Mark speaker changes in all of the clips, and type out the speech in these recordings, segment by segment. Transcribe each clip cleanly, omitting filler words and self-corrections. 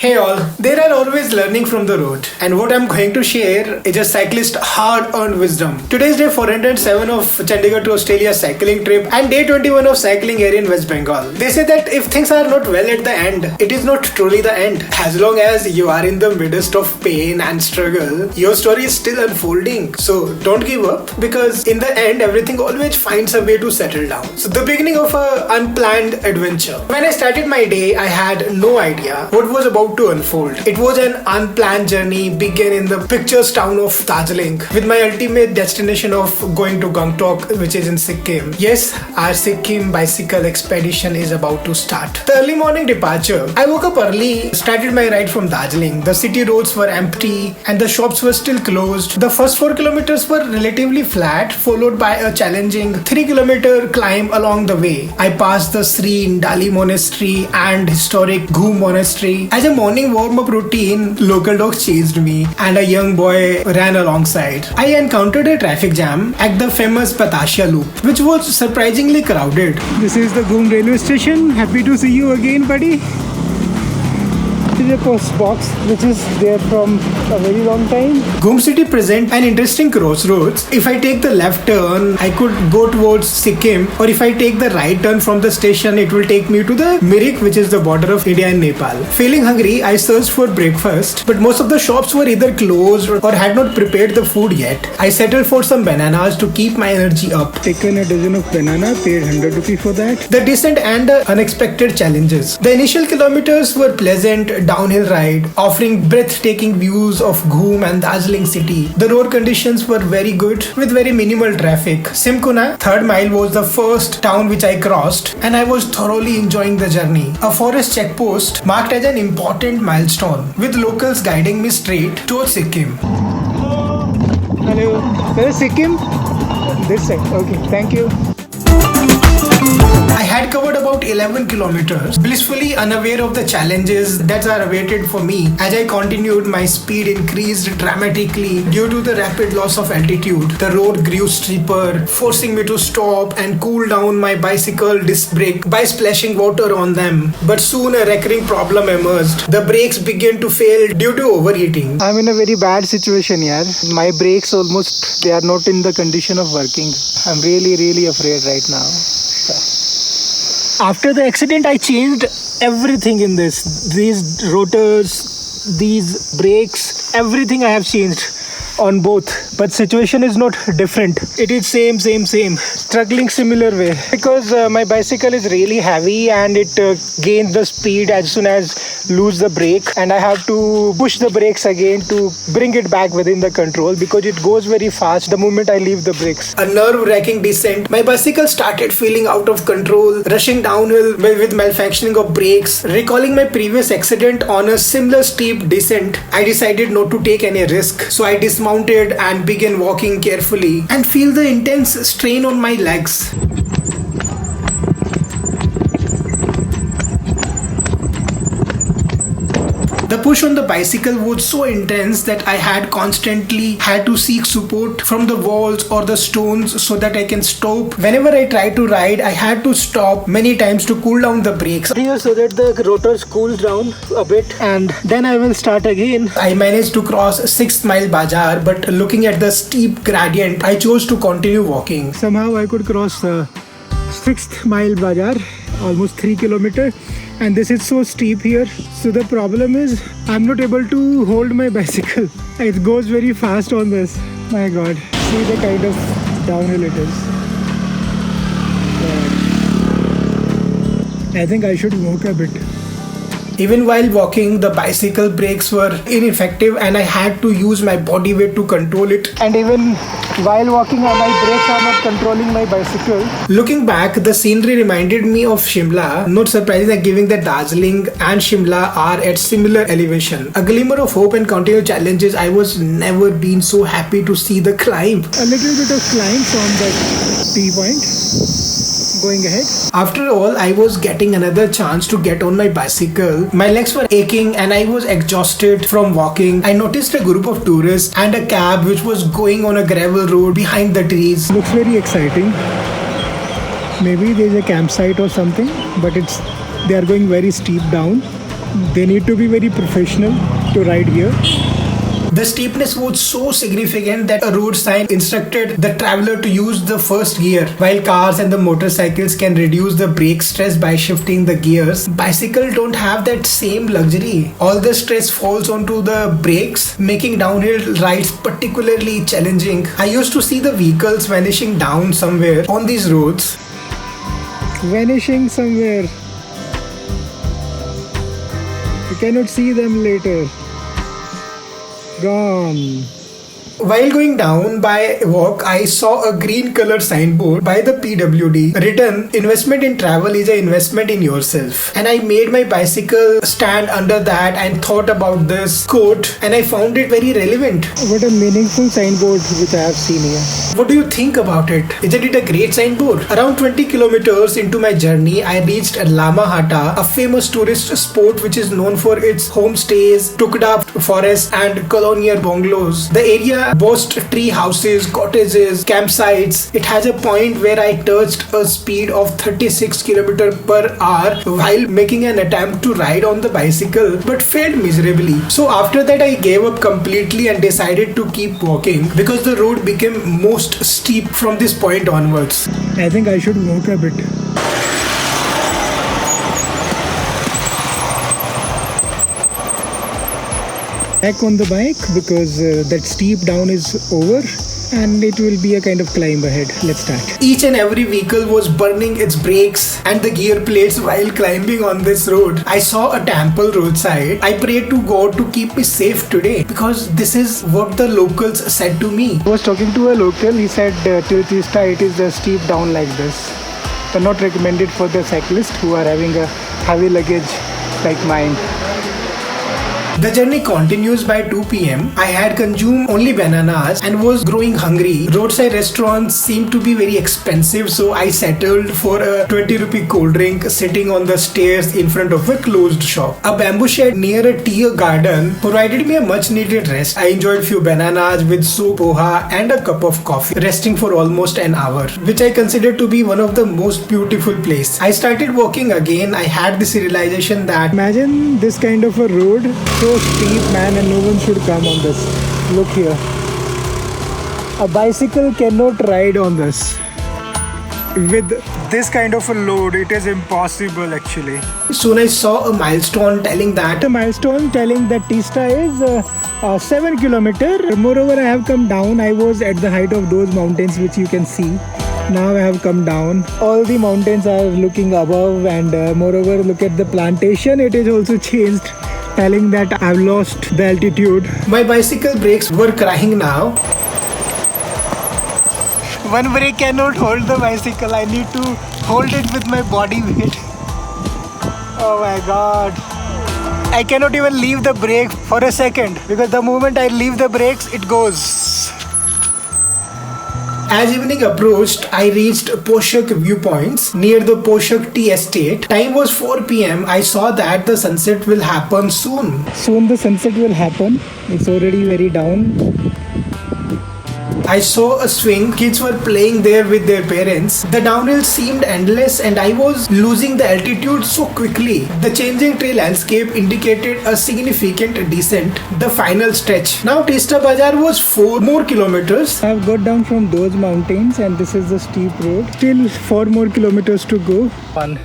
Speaker 1: Hey all, there are always learning from the road, and what I'm going to share is a cyclist hard-earned wisdom. Today's day 407 of Chandigarh to Australia cycling trip and day 21 of cycling here in West Bengal. They say that if things are not well at the end, it is not truly the end. As long as you are in the midst of pain and struggle, your story is still unfolding. So don't give up, because in the end, everything always finds a way to settle down. So the beginning of an unplanned adventure. When I started my day, I had no idea what was about to unfold. It was an unplanned journey, began in the picturesque town of Darjeeling, with my ultimate destination of going to Gangtok, which is in Sikkim. Yes, our Sikkim bicycle expedition is about to start. The early morning departure. I woke up early, started my ride from Darjeeling. The city roads were empty and the shops were still closed. The first 4 kilometers were relatively flat, followed by a challenging 3-kilometer climb along the way. I passed the Sri Ndali Monastery and historic Ghum Monastery. As a morning warm-up routine, local dogs chased me and a young boy ran alongside. I encountered a traffic jam at the famous Patasha loop, which was surprisingly crowded. This is the Ghum railway station. Happy to see you again, buddy. This is a post box which is there from a very long time. Ghum city presents an interesting crossroads. If I take the left turn, I could go towards Sikkim, or if I take the right turn from the station, it will take me to the Mirik, which is the border of India and Nepal. Feeling hungry, I searched for breakfast, but most of the shops were either closed or had not prepared the food yet. I settled for some bananas to keep my energy up. Taken a dozen of banana, paid 100 rupees for that. The descent and the unexpected challenges. The initial kilometers were pleasant downhill ride, offering breathtaking views of Ghum and Darjeeling city. The road conditions were very good with very minimal traffic. Simkuna, third mile, was the first town which I crossed, and I was thoroughly enjoying the journey. A forest checkpost marked as an important milestone, with locals guiding me straight towards Sikkim. Hello, where is Sikkim? This side. Okay, thank you. I had covered about 11 kilometers, blissfully unaware of the challenges that are awaited for me. As I continued, my speed increased dramatically due to the rapid loss of altitude. The road grew steeper, forcing me to stop and cool down my bicycle disc brake by splashing water on them. But soon a recurring problem emerged. The brakes began to fail due to overheating. I'm in a very bad situation here. My brakes they are not in the condition of working. I'm really afraid right now. After the accident, I changed everything in this. These rotors, these brakes, everything I have changed on both. But situation is not different. It is same. Struggling similar way. Because my bicycle is really heavy and it gains the speed as soon as lose the brake. And I have to push the brakes again to bring it back within the control, because it goes very fast the moment I leave the brakes. A nerve-wracking descent. My bicycle started feeling out of control, rushing downhill with malfunctioning of brakes. Recalling my previous accident on a similar steep descent, I decided not to take any risk. So I dismounted and began walking carefully and feel the intense strain on my legs. The push on the bicycle was so intense that I had constantly to seek support from the walls or the stones so that I can stop. Whenever I tried to ride, I had to stop many times to cool down the brakes here so that the rotors cools down a bit, and then I will start again. I managed to cross 6th mile Bazar, but looking at the steep gradient, I chose to continue walking. Somehow I could cross 6th mile Bazar, almost 3 kilometers. And this is so steep here, so the problem is I'm not able to hold my bicycle. It goes very fast on this. My god, see the kind of downhill it is. I think I should walk a bit. Even while walking, the bicycle brakes were ineffective and I had to use my body weight to control it. And even while walking, my brakes are not controlling my bicycle. Looking back, the scenery reminded me of Shimla. Not surprising, given that Darjeeling and Shimla are at similar elevation. A glimmer of hope and continued challenges. I was never been so happy to see the climb. A little bit of climb from that T point. Going ahead. After all, I was getting another chance to get on my bicycle. My legs were aching and I was exhausted from walking. I noticed a group of tourists and a cab which was going on a gravel road behind the trees. Looks very exciting. Maybe there's a campsite or something, but they are going very steep down. They need to be very professional to ride here. The steepness was so significant that a road sign instructed the traveler to use the first gear. While cars and the motorcycles can reduce the brake stress by shifting the gears, bicycles don't have that same luxury. All the stress falls onto the brakes, making downhill rides particularly challenging. I used to see the vehicles vanishing down somewhere on these roads. Vanishing somewhere. You cannot see them later. Gone. While going down by walk, I saw a green color signboard by the PWD written, "Investment in travel is an investment in yourself." And I made my bicycle stand under that and thought about this quote, and I found it very relevant. What a meaningful signboard which I have seen here. What do you think about it? Isn't it a great signboard? Around 20 kilometers into my journey, I reached Lama Hata, a famous tourist spot which is known for its homestays, tukda forest and colonial bungalows. The area boasts tree houses, cottages, campsites. It has a point where I touched a speed of 36 km per hour while making an attempt to ride on the bicycle, but failed miserably. So after that I gave up completely and decided to keep walking because the road became most steep from this point onwards. I think I should walk a bit. Back on the bike because that steep down is over and it will be a kind of climb ahead. Let's start. Each and every vehicle was burning its brakes and the gear plates while climbing on this road. I saw a temple roadside. I prayed to God to keep me safe today because this is what the locals said to me. I was talking to a local. He said till Teesta it is a steep down like this. So not recommended for the cyclists who are having a heavy luggage like mine. The journey continues by 2 p.m. I had consumed only bananas and was growing hungry. Roadside restaurants seemed to be very expensive, so I settled for a 20 rupee cold drink sitting on the stairs in front of a closed shop. A bamboo shed near a tea garden provided me a much needed rest. I enjoyed few bananas with soup, poha and a cup of coffee, resting for almost an hour, which I consider to be one of the most beautiful places. I started walking again. I had this realization that imagine this kind of a road, so steep, man, and no one should come on this. Look here. A bicycle cannot ride on this. With this kind of a load, it is impossible actually. Soon I saw a milestone telling that Teesta is 7 kilometers. Moreover, I have come down. I was at the height of those mountains which you can see. Now I have come down. All the mountains are looking above, and moreover, look at the plantation. It is also changed, telling that I've lost the altitude. My bicycle brakes were crying now. One brake cannot hold the bicycle. I need to hold it with my body weight. Oh my god. I cannot even leave the brake for a second because the moment I leave the brakes, it goes. As evening approached, I reached Poshak viewpoints near the Poshak tea estate. Time was 4 p.m. I saw that the sunset will happen soon. Soon the sunset will happen. It's already very down. I saw a swing. Kids were playing there with their parents. The downhill seemed endless and I was losing the altitude so quickly. The changing trail landscape indicated a significant descent. The final stretch. Now Teesta Bazar was 4 more kilometers. I have got down from those mountains and this is the steep road. Still 4 more kilometers to go. Fun.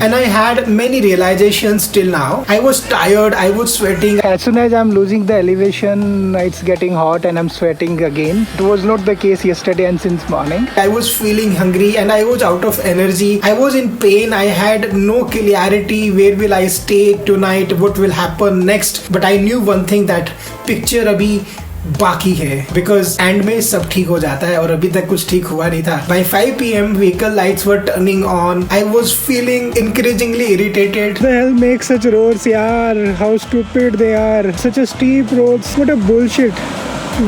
Speaker 1: And I had many realizations till now. I was tired, I was sweating. As soon as I'm losing the elevation, it's getting hot and I'm sweating again. It was not the case yesterday and since morning. I was feeling hungry and I was out of energy. I was in pain. I had no clarity. Where will I stay tonight? What will happen next? But I knew one thing, that picture abhi बाकी है because and में सब ठीक हो जाता है और अभी तक कुछ ठीक हुआ नहीं था. By 5 p.m. vehicle lights were turning on. I was feeling increasingly irritated. The hell makes such roads, yaar? How stupid they are. Such a steep roads. What a bullshit.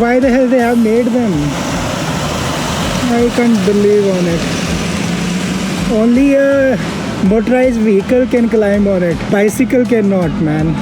Speaker 1: Why the hell they have made them? I can't believe on it. Only a motorized vehicle can climb on it. Bicycle cannot, man.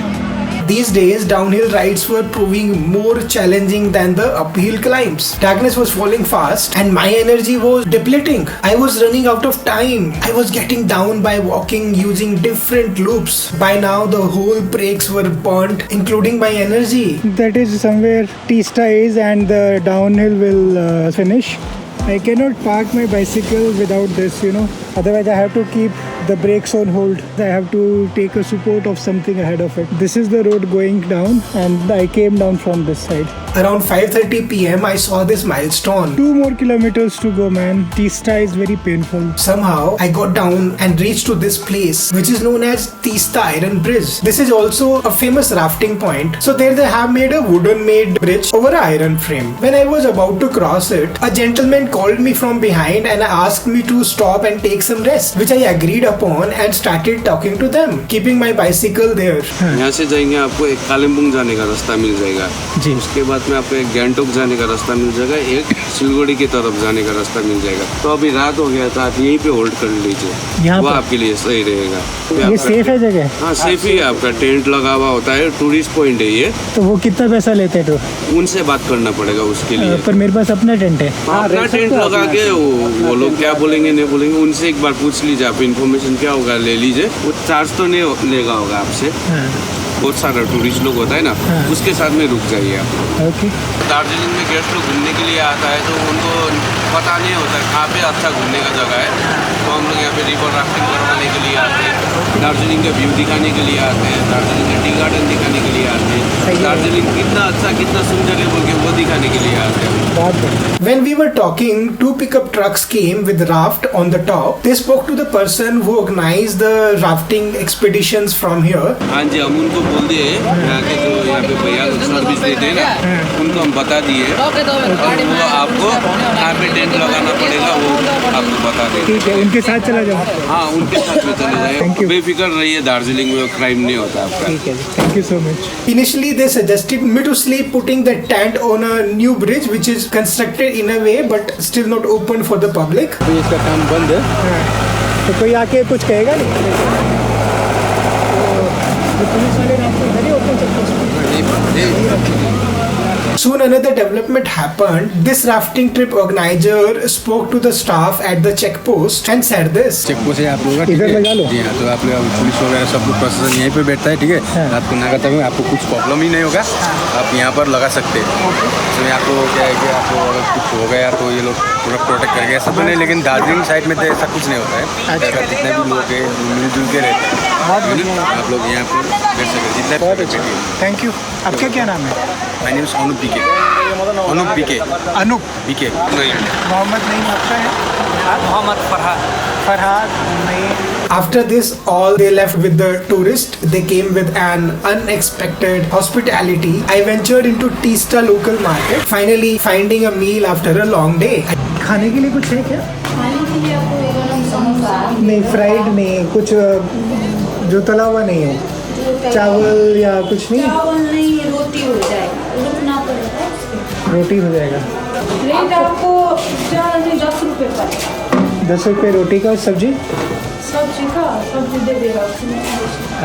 Speaker 1: These days, downhill rides were proving more challenging than the uphill climbs. Darkness was falling fast and my energy was depleting. I was running out of time. I was getting down by walking using different loops. By now, the whole brakes were burnt, including my energy.
Speaker 2: That is somewhere Teesta is, and the downhill will finish. I cannot park my bicycle without this, Otherwise, I have to keep the brakes on hold. I have to take a support of something ahead of it. This is the road going down, and I came down from this side.
Speaker 1: Around 5:30 p.m. I saw this milestone.
Speaker 2: 2 more kilometers to go, man. Teesta is very painful.
Speaker 1: Somehow, I got down and reached to this place, which is known as Teesta Iron Bridge. This is also a famous rafting point. So there they have made a wooden-made bridge over an iron frame. When I was about to cross it, a gentleman called me from behind and asked me to stop and take some rest, which I agreed upon and started talking to them, keeping my bicycle there.
Speaker 3: यहाँ से जाएंगे आपको एक कालिम्पोंग जाने का रास्ता मिल जाएगा
Speaker 2: जी।
Speaker 3: उसके बाद में आपको एक गैंगटोक जाने का रास्ता मिल जाएगा, एक सिलगुड़ी की तरफ जाने का रास्ता मिल जाएगा। तो अभी रात हो गया तो आप यहीं पे होल्ड कर लीजिए, वो आपके लिए सही रहेगा।
Speaker 2: ये सेफ है जगह?
Speaker 3: हाँ सेफ ही है, आपका टेंट लगा हुआ होता है, टूरिस्ट पॉइंट है ये।
Speaker 2: तो वो कितना पैसा लेते हैं? तो
Speaker 3: उनसे बात करना पड़ेगा उसके लिए।
Speaker 2: पर मेरे पास अपना टेंट है।
Speaker 3: अपना टेंट लगा के वो लोग क्या बोलेंगे नहीं बोलेंगे, उनसे एक बार पूछ लीजिए, आप इन्फॉर्मेशन क्या होगा ले लीजिए। वो चार्ज तो नहीं लेगा होगा आपसे। बहुत सारा टूरिस्ट लोग होता है ना, उसके साथ में रुक जाइए आप।
Speaker 2: ओके।
Speaker 3: दार्जिलिंग में गेस्ट लोग घूमने के लिए आता है तो उनको पता नहीं होता कहाँ पे अच्छा घूमने का जगह है, तो हम लोग यहाँ पे रिवर राफ्टिंग करवाने के लिए आते हैं, दार्जिलिंग का व्यू दिखाने के लिए आते हैं, दार्जिलिंग का टी गार्डन दिखाने के लिए आते हैं, दार्जिलिंग कितना अच्छा कितना सुंदर है बोल के वो दिखाने के लिए आते हैं।
Speaker 1: When we were talking, 2 pickup trucks came with raft on the top. They spoke to the person who organized the rafting expeditions from here.
Speaker 3: हाँ जी, हम उनको बोल दिए यहाँ के जो यहाँ पे भैया लोग सर्विस देते हैं ना, उनको हम बता दिए और वो आपको यहाँ पे टेंट लगाना पड़ेगा, वो आपको बता देंगे।
Speaker 2: ठीक है, उनके साथ चला जाओ।
Speaker 3: हाँ उनके साथ में चले जाए, बेफिक्र रहिए, दार्जिलिंग में क्राइम नहीं होता आपका।
Speaker 2: ठीक है, thank you so much.
Speaker 1: Initially, they suggested me to sleep putting the tent on a new bridge which is constructed in a way but still not open for the public.
Speaker 3: अभी इसका काम बंद है।
Speaker 2: तो कोई आके कुछ कहेगा नहीं? तो पुलिस वाले रास्ते इधर ही open
Speaker 1: Soon another development happened. This rafting trip organizer spoke to the staff at the check post and said this.
Speaker 4: Check post है आप लोगों का,
Speaker 2: इधर लगा लो।
Speaker 4: जी हाँ, तो आप लोग पुलिस वगैरह सब लोग प्रशासन यहीं पे बैठता है, ठीक है। रात को नाका तक आपको कुछ प्रॉब्लम ही नहीं होगा, आप यहाँ पर लगा सकते हैं। इसमें आपको क्या है कि आपको अगर कुछ हो गया तो ये लोग पूरा प्रोटेक्ट करेंगे, ऐसा तो नहीं, लेकिन दार्जिलिंग साइड में तो ऐसा कुछ नहीं होता है। अगर जितने भी लोग हैं मिलजुल के रहते हैं, आप लोग यहाँ पर बैठ सकते हैं जितने।
Speaker 2: Thank you. आपका क्या नाम है?
Speaker 4: My name is Anoop B K. Anoop B K.
Speaker 2: Anoop
Speaker 4: B K.
Speaker 2: Mohammed नहीं, आपका है?
Speaker 5: मोहम्मद
Speaker 2: फरहाद नहीं।
Speaker 1: After this, all they left with the tourists. They came with an unexpected hospitality. I ventured into Teesta local market, finally finding a meal after a long day.
Speaker 2: खाने के लिए कुछ है क्या?
Speaker 6: खाने के लिए आपको गरम समोसा
Speaker 2: नहीं, फ्राइड नहीं, कुछ जो तला हुआ नहीं हो, चावल या कुछ नहीं?
Speaker 6: चावल नहीं, रोटी हो जाएगा, रुकना पड़ेगा।
Speaker 2: रोटी हो जाएगा।
Speaker 6: रेट आपको 10 रुपये का।
Speaker 2: 10 रुपये रोटी का, सब्जी?
Speaker 6: सब्जी दे देगा उसमें।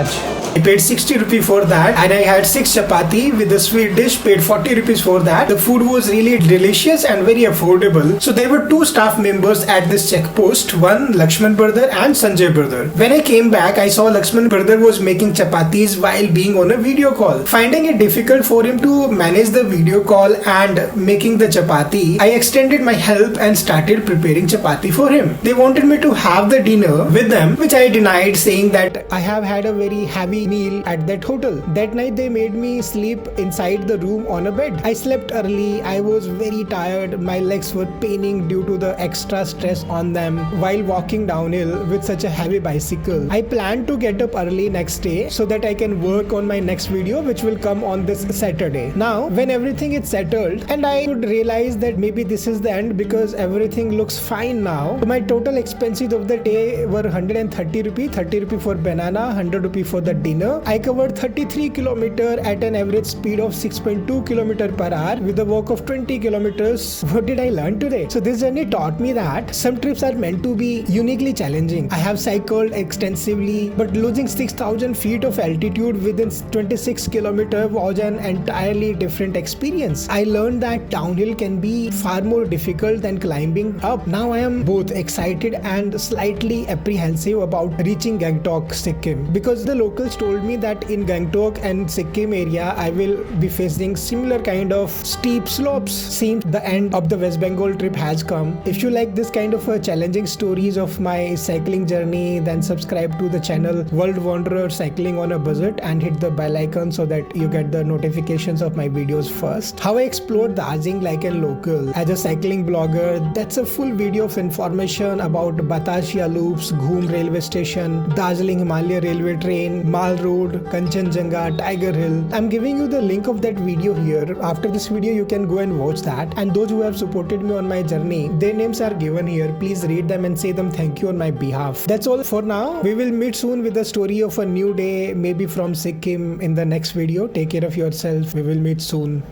Speaker 2: अच्छा।
Speaker 1: I paid 60 rupees for that and I had 6 chapati with a sweet dish, paid 40 rupees for that. The food was really delicious and very affordable. So there were 2 staff members at this check post, one Lakshman brother and Sanjay brother. When I came back, I saw Lakshman brother was making chapatis while being on a video call. Finding it difficult for him to manage the video call and making the chapati, I extended my help and started preparing chapati for him. They wanted me to have the dinner with them, which I denied, saying that I have had a very heavy meal at that hotel. That night they made me sleep inside the room on a bed. I slept early. I was very tired. My legs were paining due to the extra stress on them while walking downhill with such a heavy bicycle. I plan to get up early next day so that I can work on my next video, which will come on this Saturday. Now when everything is settled and I would realize that maybe this is the end because everything looks fine now. My total expenses of the day were 130 rupee, 30 rupee for banana, 100 rupee for the dinner. I covered 33 kilometer at an average speed of 6.2 kilometer per hour with a walk of 20 kilometers. What did I learn today? So this journey taught me that some trips are meant to be uniquely challenging. I have cycled extensively, but losing 6,000 feet of altitude within 26 kilometers was an entirely different experience. I learned that downhill can be far more difficult than climbing up. Now I am both excited and slightly apprehensive about reaching Gangtok, Sikkim, because the locals told me that in Gangtok and Sikkim area I will be facing similar kind of steep slopes. Seems the end of the West Bengal trip has come. If you like this kind of challenging stories of my cycling journey, then subscribe to the channel World Wanderer Cycling on a Budget and hit the bell icon so that you get the notifications of my videos first. How I explored Darjeeling like a local as a cycling blogger, that's a full video of information about Batasya Loops, Ghoom railway station, Darjeeling Himalaya railway train, Mal Road, Kanchenjunga, Tiger Hill. I'm giving you the link of that video here. After this video you can go and watch that, and those who have supported me on my journey, their names are given here. Please read them and say them thank you on my behalf. That's all for now. We will meet soon with the story of a new day, maybe from Sikkim in the next video. Take care of yourself. We will meet soon.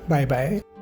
Speaker 1: Bye bye.